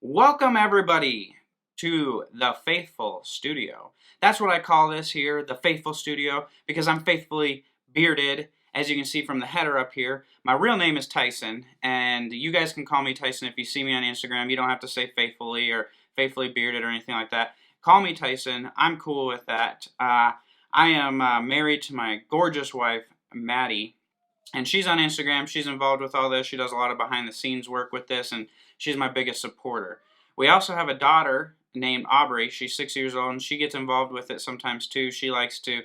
Welcome everybody to the Faithful Studio. That's what I call this here, the Faithful Studio, because I'm faithfully bearded, as you can see from the header up here. My real name is Tyson, and you guys can call me Tyson if you see me on Instagram. You don't have to say faithfully or faithfully bearded or anything like that. Call me Tyson. I'm cool with that. I am married to my gorgeous wife, Maddie, and she's on Instagram. She's involved with all this. She does a lot of behind the scenes work with this, and she's my biggest supporter. We also have a daughter named Aubrey. She's 6 years old, and she gets involved with it sometimes too. She likes to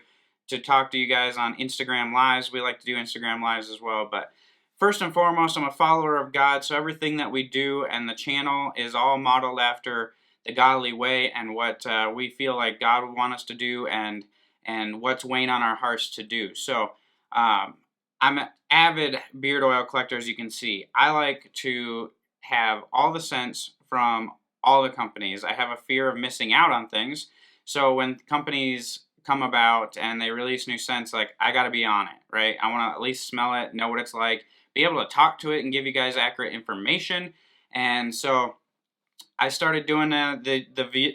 talk to you guys on Instagram Lives. We like to do Instagram Lives as well. But first and foremost, I'm a follower of God, so everything that we do and the channel is all modeled after the godly way and what we feel like God would want us to do and what's weighing on our hearts to do. So I'm an avid beard oil collector, as you can see. I like to have all the scents from all the companies. I have a fear of missing out on things. So when companies come about and they release new scents, like, I got to be on it, right? I want to at least smell it, know what it's like, be able to talk to it and give you guys accurate information. And so I started doing the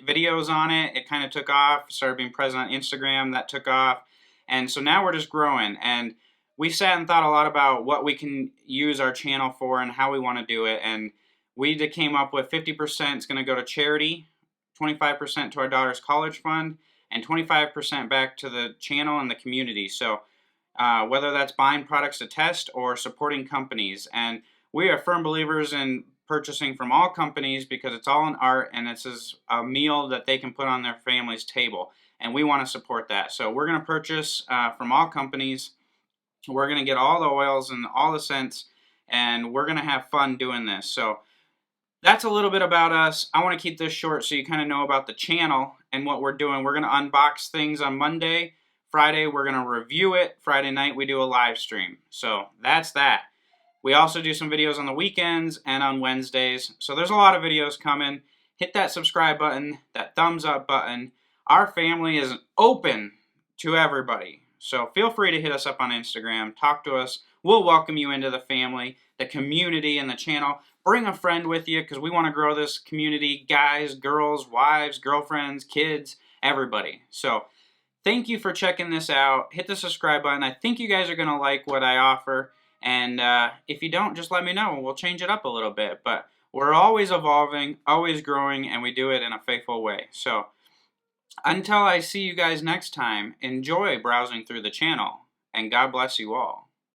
videos on it. It kind of took off, started being present on Instagram. That took off. And so now we're just growing. And we sat and thought a lot about what we can use our channel for and how we want to do it. And we came up with 50% is going to go to charity, 25% to our daughter's college fund, and 25% back to the channel and the community. So whether that's buying products to test or supporting companies. And we are firm believers in purchasing from all companies because it's all an art and it's a meal that they can put on their family's table. And we want to support that. So we're going to purchase from all companies. We're going to get all the oils and all the scents, and we're going to have fun doing this. So that's a little bit about us. I want to keep this short so you kind of know about the channel and what we're doing. We're going to unbox things on Monday. Friday, we're going to review it. Friday night, we do a live stream. So that's that. We also do some videos on the weekends and on Wednesdays. So there's a lot of videos coming. Hit that subscribe button, that thumbs up button. Our family is open to everybody. So feel free to hit us up on Instagram, talk to us. We'll welcome you into the family, the community, and the channel. Bring a friend with you because we want to grow this community. Guys, girls, wives, girlfriends, kids, everybody. So thank you for checking this out. Hit the subscribe button. I think you guys are going to like what I offer. And if you don't, just let me know. We'll change it up a little bit. But we're always evolving, always growing, and we do it in a faithful way. So until I see you guys next time, enjoy browsing through the channel, and God bless you all.